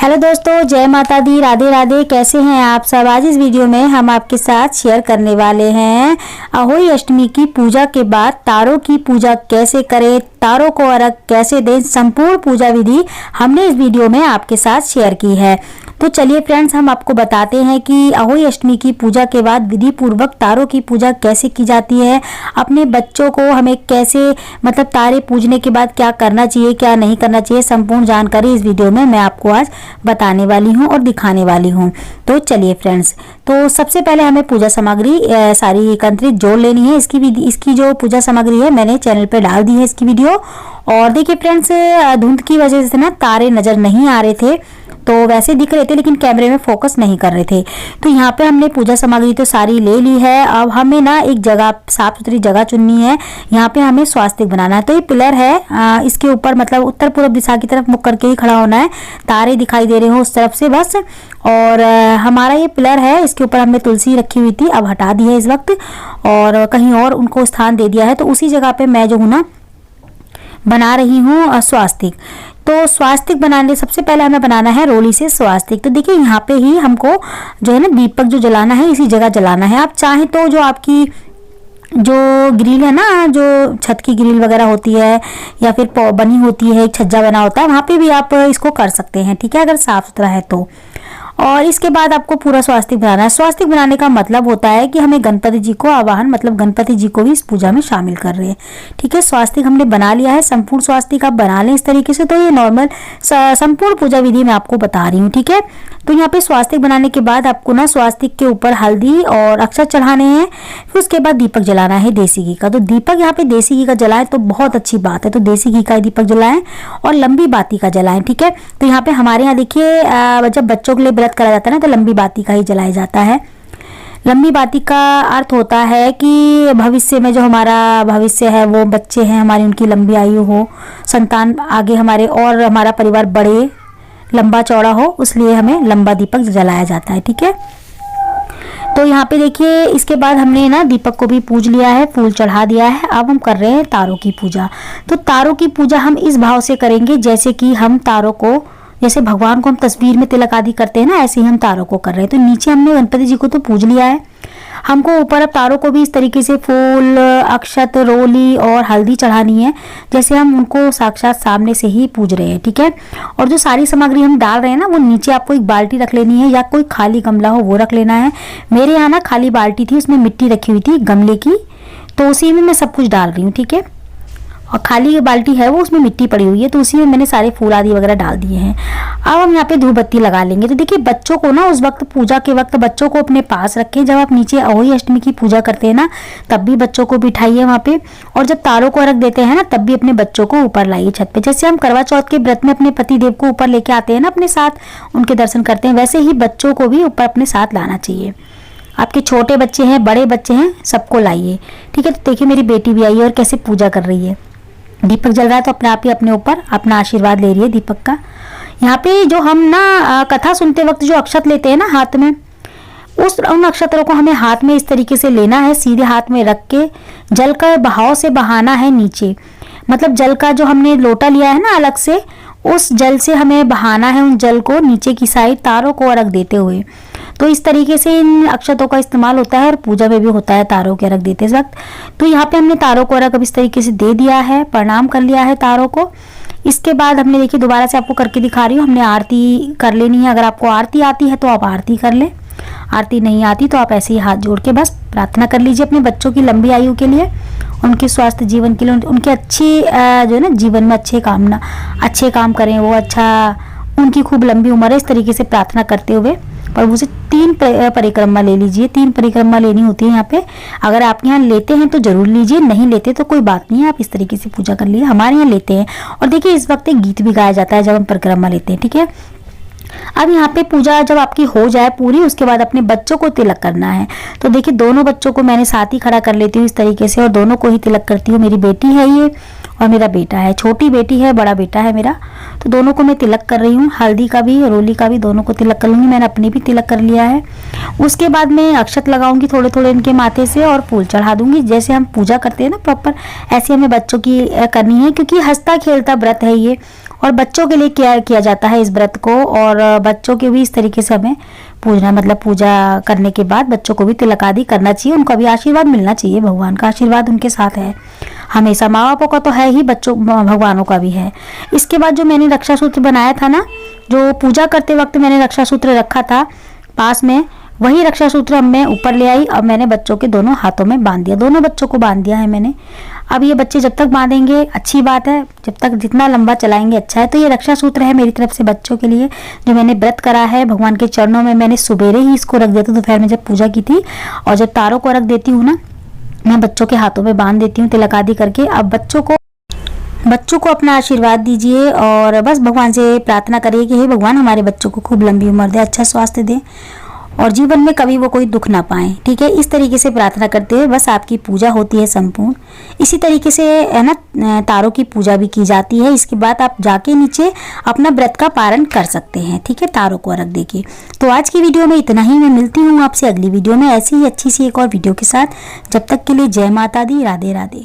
Hello दोस्तों, जय माता दी, राधे राधे। कैसे हैं आप सब। आज इस वीडियो में हम आपके साथ शेयर करने वाले हैं अहोई अष्टमी की पूजा के बाद तारों की पूजा कैसे करें, तारों को अर्घ कैसे दें। संपूर्ण पूजा विधि हमने इस वीडियो में आपके साथ शेयर की है। तो चलिए फ्रेंड्स, हम आपको बताते हैं कि अहोई अष्टमी की पूजा के बाद विधि पूर्वक तारों की पूजा कैसे की जाती है। अपने बच्चों को हमें कैसे तारे पूजने के बाद क्या करना चाहिए, क्या नहीं करना चाहिए, संपूर्ण जानकारी इस वीडियो में मैं आपको आज बताने वाली हूं और दिखाने वाली हूं। तो चलिए फ्रेंड्स, तो सबसे पहले हमें पूजा सामग्री सारी एकत्रित जोड़ लेनी है। इसकी जो पूजा सामग्री है मैंने चैनल पर डाल दी है इसकी वीडियो। और देखिए फ्रेंड्स, धुंध की वजह से ना तारे नजर नहीं आ रहे थे, तो वैसे दिख रहे थे लेकिन कैमरे में फोकस नहीं कर रहे थे। तो यहाँ पे हमने पूजा सामग्री तो सारी ले ली है। अब हमें ना एक जगह, साफ सुथरी जगह चुननी है। यहाँ पे हमें स्वास्तिक बनाना है। तो ये पिलर है, इसके ऊपर उत्तर पूर्व दिशा की तरफ मुख करके ही खड़ा होना है। तारे दिखाई दे रहे हो उस तरफ से बस। और हमारा ये पिलर है, इसके ऊपर हमने तुलसी रखी हुई थी, अब हटा दी है इस वक्त और कहीं और उनको स्थान दे दिया है। तो उसी जगह पे मैं जो हूँ ना बना रही हूँ स्वास्तिक। तो स्वास्तिक बनाने सबसे पहले हमें बनाना है रोली से स्वास्तिक। तो देखिए यहाँ पे ही हमको जो है ना दीपक जो जलाना है इसी जगह जलाना है। आप चाहें तो जो आपकी जो ग्रिल है ना, जो छत की ग्रिल वगैरह होती है या फिर बनी होती है, एक छज्जा बना होता है, वहाँ पे भी आप इसको कर सकते हैं, ठीक है, अगर साफ सुथरा है तो। और इसके बाद आपको पूरा स्वास्तिक बनाना है। स्वास्तिक बनाने का मतलब होता है कि हमें गणपति जी को आवाहन, गणपति जी को भी इस पूजा में शामिल कर रहे हैं, ठीक है। स्वास्तिक हमने बना लिया है। संपूर्ण स्वास्तिक आप बना लें इस तरीके से। तो ये नॉर्मल संपूर्ण पूजा विधि मैं आपको बता रही हूँ, ठीक है। तो यहाँ पे स्वास्तिक बनाने के बाद आपको ना स्वास्तिक के ऊपर हल्दी और अक्षत चढ़ाने हैं। फिर उसके बाद दीपक जलाना है देसी घी का। तो दीपक यहाँ पे देसी घी का जलाएं तो बहुत अच्छी बात है। तो देसी घी का दीपक जलाएं और लंबी बाती का जलाएं, ठीक है। तो यहाँ पे हमारे यहाँ देखिए, जब बच्चों के लिए व्रत करा जाता है ना तो लंबी बाती का ही जलाया जाता है। लंबी बाती का अर्थ होता है कि भविष्य में जो हमारा भविष्य है, वो बच्चे हैं हमारी, उनकी लंबी आयु हो, संतान आगे हमारे और हमारा परिवार बढ़े, लंबा चौड़ा हो, इसलिए हमें लंबा दीपक जलाया जाता है, ठीक है। तो यहाँ पे देखिए, इसके बाद हमने ना दीपक को भी पूज लिया है, फूल चढ़ा दिया है। अब हम कर रहे हैं तारों की पूजा। तो तारों की पूजा हम इस भाव से करेंगे जैसे कि हम तारों को, जैसे भगवान को हम तस्वीर में तिलक आदि करते हैं ना, ऐसे ही हम तारों को कर रहे हैं। तो नीचे हमने गणपति जी को तो पूज लिया है, हमको ऊपर अब तारों को भी इस तरीके से फूल, अक्षत, रोली और हल्दी चढ़ानी है जैसे हम उनको साक्षात सामने से ही पूज रहे हैं, ठीक है। और जो सारी सामग्री हम डाल रहे हैं ना, वो नीचे आपको एक बाल्टी रख लेनी है या कोई खाली गमला हो वो रख लेना है। मेरे यहाँ ना खाली बाल्टी थी, उसमें मिट्टी रखी हुई थी गमले की, तो उसी में मैं सब कुछ डाल रही हूँ, ठीक है। और खाली बाल्टी है वो, उसमें मिट्टी पड़ी हुई है, तो उसी में मैंने सारे फूल आदि वगैरह डाल दिए हैं। अब हम यहाँ पे धूप बत्ती लगा लेंगे। तो देखिए, बच्चों को ना उस वक्त, पूजा के वक्त बच्चों को अपने पास रखें। जब आप नीचे अहोई अष्टमी की पूजा करते हैं ना, तब भी बच्चों को बिठाइए वहाँ पे। और जब तारों को अर्घ देते हैं ना, तब भी अपने बच्चों को ऊपर लाइए छत पे। जैसे हम करवा चौथ के व्रत में अपने पति देव को ऊपर लेके आते हैं ना अपने साथ, उनके दर्शन करते हैं, वैसे ही बच्चों को भी ऊपर अपने साथ लाना चाहिए। आपके छोटे बच्चे हैं, बड़े बच्चे हैं, सबको लाइए, ठीक है। तो देखिए, मेरी बेटी भी आई है और कैसे पूजा कर रही है। दीपक जल रहा है तो अपने आप ही अपने ऊपर अपना आशीर्वाद ले रही है दीपक का। यहाँ पे जो हम ना कथा सुनते वक्त जो अक्षत लेते हैं ना हाथ में, उन अक्षतों को हमें हाथ में इस तरीके से लेना है, सीधे हाथ में रख के जल का बहाव से बहाना है नीचे। जल का जो हमने लोटा लिया है ना अलग से, उस जल से हमें बहाना है उन जल को नीचे की साइड तारों को अर्घ देते हुए। तो इस तरीके से इन अक्षतों का इस्तेमाल होता है और पूजा में भी होता है तारों के अर्घ देते वक्त। तो यहाँ पे हमने तारों को अर्घ इस तरीके से दे दिया है, प्रणाम कर लिया है तारों को। इसके बाद हमने देखिए, दोबारा से आपको करके दिखा रही हूँ, हमने आरती कर लेनी है। अगर आपको आरती आती है तो आप आरती कर लें, आरती नहीं आती तो आप ऐसे ही हाथ जोड़ के बस प्रार्थना कर लीजिए अपने बच्चों की लंबी आयु के लिए, उनके स्वास्थ्य जीवन के लिए, उनके अच्छी जो है ना जीवन में अच्छे काम करें, वो अच्छा, उनकी खूब लंबी उम्र है, इस तरीके से प्रार्थना करते हुए प्रभु से 3 परिक्रमा ले लीजिए। 3 परिक्रमा लेनी होती है यहाँ पे। अगर आप यहाँ लेते हैं तो जरूर लीजिए, नहीं लेते तो कोई बात नहीं है, आप इस तरीके से पूजा कर लीजिए। हमारे यहाँ लेते हैं। और देखिए, इस वक्त एक गीत भी गाया जाता है जब हम परिक्रमा लेते हैं, ठीक है। अब यहाँ पे पूजा जब आपकी हो जाए पूरी, उसके बाद अपने बच्चों को तिलक करना है। तो देखिए, दोनों बच्चों को मैंने साथ ही खड़ा कर लेती हूँ इस तरीके से और दोनों को ही तिलक करती हूँ। मेरी बेटी है ये और मेरा बेटा है, छोटी बेटी है, बड़ा बेटा है मेरा। तो दोनों को मैं तिलक कर रही हूँ, हल्दी का भी, रोली का भी, दोनों को तिलक कर लूँगी। मैंने अपने भी तिलक कर लिया है। उसके बाद मैं अक्षत लगाऊंगी थोड़े थोड़े इनके माथे से और फूल चढ़ा दूंगी। जैसे हम पूजा करते हैं ना प्रॉपर, ऐसे हमें बच्चों की करनी है, क्योंकि हंसता खेलता व्रत है ये और बच्चों के लिए क्या किया जाता है इस व्रत को, और बच्चों के भी इस तरीके से हमें पूजना, मतलब पूजा करने के बाद बच्चों को भी तिलक आदि करना चाहिए, उनका भी आशीर्वाद मिलना चाहिए, भगवान का आशीर्वाद उनके साथ है हमेशा। माँ बापों का तो है ही, बच्चों भगवानों का भी है। इसके बाद जो मैंने रक्षा सूत्र बनाया था ना, जो पूजा करते वक्त मैंने रक्षा सूत्र रखा था पास में, वही रक्षा सूत्र अब मैं ऊपर ले आई। अब मैंने बच्चों के दोनों हाथों में बांध दिया, दोनों बच्चों को बांध दिया है मैंने। अब ये बच्चे जब तक बांधेंगे अच्छी बात है, जब तक जितना लंबा चलाएंगे अच्छा है। तो ये रक्षा सूत्र है मेरी तरफ से बच्चों के लिए, जो मैंने व्रत करा है भगवान के चरणों में। मैंने सुबेरे ही इसको रख दिया था दोपहर में जब पूजा की थी, और जब तारों को रख देती हूँ ना, मैं बच्चों के हाथों में बांध देती हूँ तिलक आदि करके। अब बच्चों को अपना आशीर्वाद दीजिए, और बस भगवान से प्रार्थना करिए कि हे भगवान हमारे बच्चों को खूब लंबी उम्र दे, अच्छा स्वास्थ्य दे, और जीवन में कभी वो कोई दुख ना पाए। ठीक है, इस तरीके से प्रार्थना करते हुए बस आपकी पूजा होती है संपूर्ण। इसी तरीके से है ना तारों की पूजा भी की जाती है। इसके बाद आप जाके नीचे अपना व्रत का पारण कर सकते हैं। ठीक है, तारों को अर्घ देके। तो आज की वीडियो में इतना ही। मैं मिलती हूँ आपसे अगली वीडियो में ऐसी ही अच्छी सी एक और वीडियो के साथ। जब तक के लिए जय माता दी, राधे राधे।